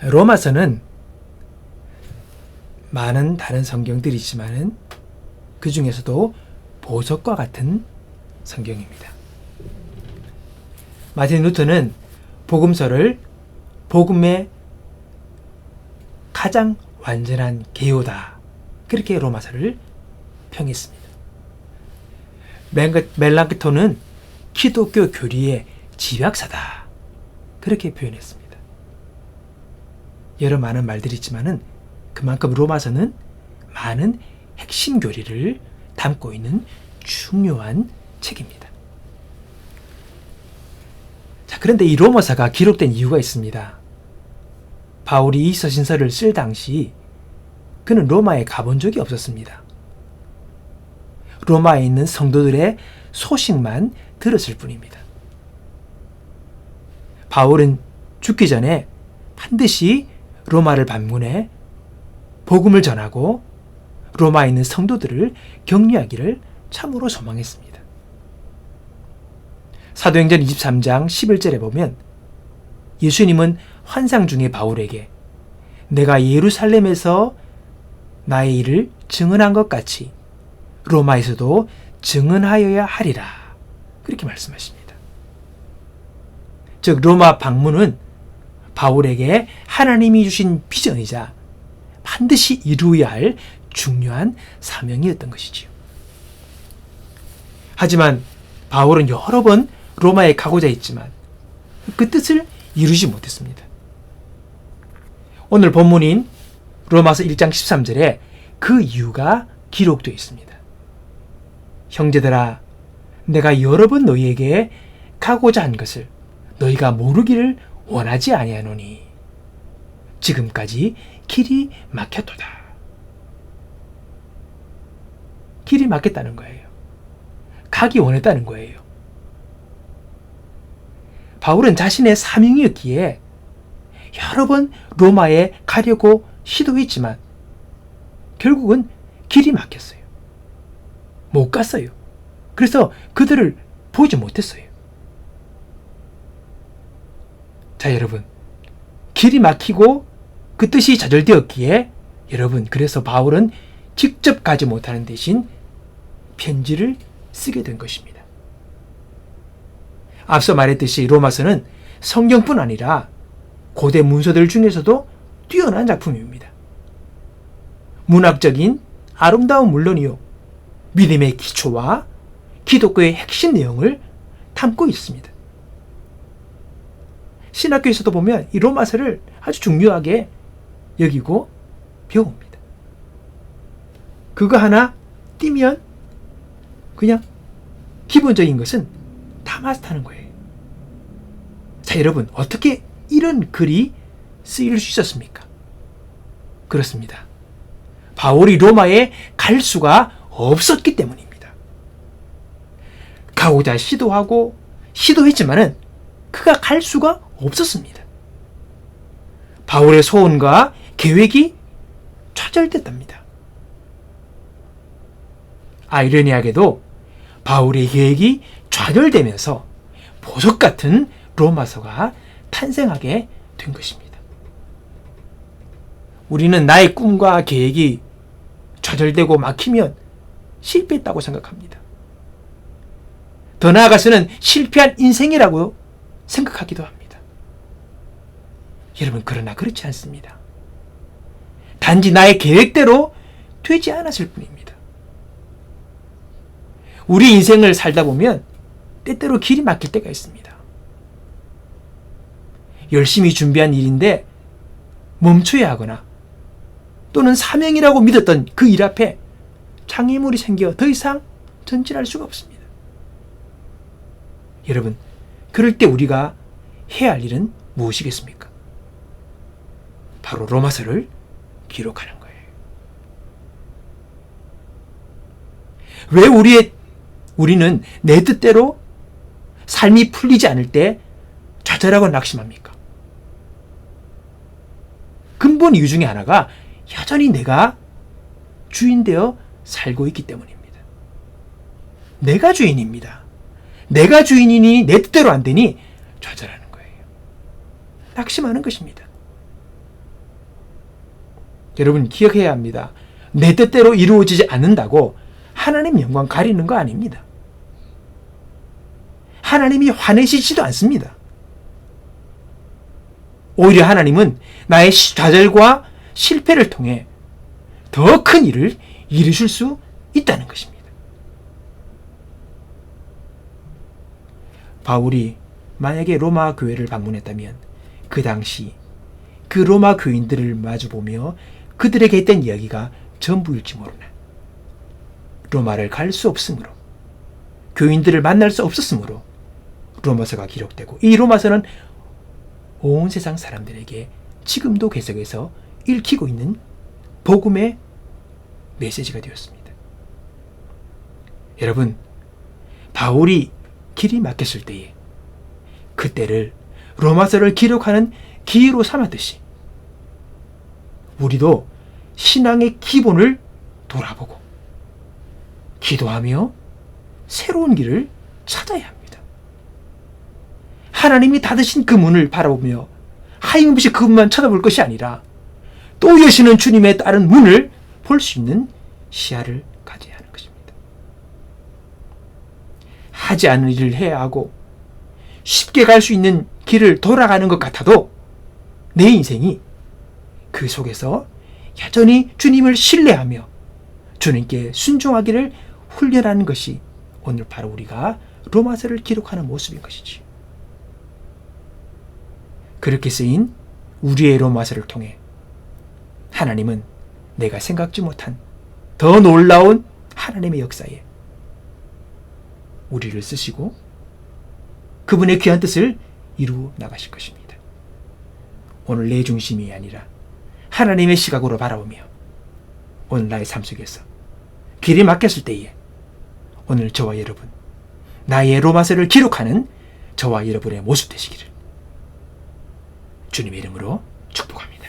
로마서는 많은 다른 성경들이 있지만은 그 중에서도 보석과 같은 성경입니다. 마틴 루터는 복음서를 복음의 가장 완전한 개요다, 그렇게 로마서를 평했습니다. 멜랑크톤은 기독교 교리의 집약사다, 그렇게 표현했습니다. 여러 많은 말들이 있지만은 그만큼 로마서는 많은 핵심 교리를 담고 있는 중요한 책입니다. 자, 그런데 이 로마서가 기록된 이유가 있습니다. 바울이 이 서신서를 쓸 당시 그는 로마에 가본 적이 없었습니다. 로마에 있는 성도들의 소식만 들었을 뿐입니다. 바울은 죽기 전에 반드시 로마를 방문해 복음을 전하고 로마에 있는 성도들을 격려하기를 참으로 소망했습니다. 사도행전 23장 11절에 보면 예수님은 환상 중에 바울에게 내가 예루살렘에서 나의 일을 증언한 것 같이 로마에서도 증언하여야 하리라, 그렇게 말씀하십니다. 즉 로마 방문은 바울에게 하나님이 주신 비전이자 반드시 이루어야 할 중요한 사명이었던 것이지요. 하지만 바울은 여러 번 로마에 가고자 했지만 그 뜻을 이루지 못했습니다. 오늘 본문인 로마서 1장 13절에 그 이유가 기록되어 있습니다. 형제들아, 내가 여러 번 너희에게 가고자 한 것을 너희가 모르기를 원하지 아니하노니 지금까지 길이 막혔도다. 길이 막혔다는 거예요. 가기 원했다는 거예요. 바울은 자신의 사명이었기에 여러 번 로마에 가려고 시도했지만 결국은 길이 막혔어요. 못 갔어요. 그래서 그들을 보지 못했어요. 자, 여러분, 길이 막히고 그 뜻이 좌절되었기에 여러분, 그래서 바울은 직접 가지 못하는 대신 편지를 쓰게 된 것입니다. 앞서 말했듯이 로마서는 성경뿐 아니라 고대 문서들 중에서도 뛰어난 작품입니다. 문학적인 아름다움 물론이요, 믿음의 기초와 기독교의 핵심 내용을 담고 있습니다. 신학교에서도 보면 이 로마서를 아주 중요하게 여기고 배웁니다. 그거 하나 띄면 그냥 기본적인 것은 다 마스터하는 거예요. 자, 여러분, 어떻게 이런 글이 쓰일 수 있었습니까? 그렇습니다. 바울이 로마에 갈 수가 없었기 때문입니다. 가고자 시도했지만은 그가 갈 수가 없었습니다. 바울의 소원과 계획이 좌절됐답니다. 아이러니하게도 바울의 계획이 좌절되면서 보석 같은 로마서가 탄생하게 된 것입니다. 우리는 나의 꿈과 계획이 좌절되고 막히면 실패했다고 생각합니다. 더 나아가서는 실패한 인생이라고 생각하기도 합니다. 여러분, 그러나 그렇지 않습니다. 단지 나의 계획대로 되지 않았을 뿐입니다. 우리 인생을 살다 보면 때때로 길이 막힐 때가 있습니다. 열심히 준비한 일인데 멈춰야 하거나 또는 사명이라고 믿었던 그 일 앞에 장애물이 생겨 더 이상 전진할 수가 없습니다. 여러분, 그럴 때 우리가 해야 할 일은 무엇이겠습니까? 바로 로마서를 기록하는 거예요. 왜 우리는 내 뜻대로 삶이 풀리지 않을 때 좌절하고 낙심합니까? 근본 이유 중에 하나가 여전히 내가 주인되어 살고 있기 때문입니다. 내가 주인입니다. 내가 주인이니 내 뜻대로 안 되니 좌절하는 거예요. 낙심하는 것입니다. 여러분 기억해야 합니다. 내 뜻대로 이루어지지 않는다고 하나님 영광 가리는 거 아닙니다. 하나님이 화내시지도 않습니다. 오히려 하나님은 나의 좌절과 실패를 통해 더 큰 일을 이루실 수 있다는 것입니다. 바울이 만약에 로마 교회를 방문했다면 그 당시 그 로마 교인들을 마주보며 그들에게 했던 이야기가 전부일지 모르나 로마를 갈 수 없으므로 교인들을 만날 수 없었으므로 로마서가 기록되고 이 로마서는 온 세상 사람들에게 지금도 계속해서 읽히고 있는 복음의 메시지가 되었습니다. 여러분, 바울이 길이 막혔을 때에 그때를 로마서를 기록하는 기회로 삼았듯이 우리도 신앙의 기본을 돌아보고 기도하며 새로운 길을 찾아야 합니다. 하나님이 닫으신 그 문을 바라보며 하염없이 그 문만 쳐다볼 것이 아니라 또 여시는 주님의 다른 문을 볼 수 있는 시야를 가져야 하는 것입니다. 하지 않은 일을 해야 하고 쉽게 갈 수 있는 길을 돌아가는 것 같아도 내 인생이 그 속에서 여전히 주님을 신뢰하며 주님께 순종하기를 훈련하는 것이 오늘 바로 우리가 로마서를 기록하는 모습인 것이지. 그렇게 쓰인 우리의 로마서를 통해 하나님은 내가 생각지 못한 더 놀라운 하나님의 역사에 우리를 쓰시고 그분의 귀한 뜻을 이루어 나가실 것입니다. 오늘 내 중심이 아니라 하나님의 시각으로 바라보며 오늘 나의 삶 속에서 길이 막혔을 때에 오늘 저와 여러분, 나의 로마서를 기록하는 저와 여러분의 모습 되시기를 주님의 이름으로 축복합니다.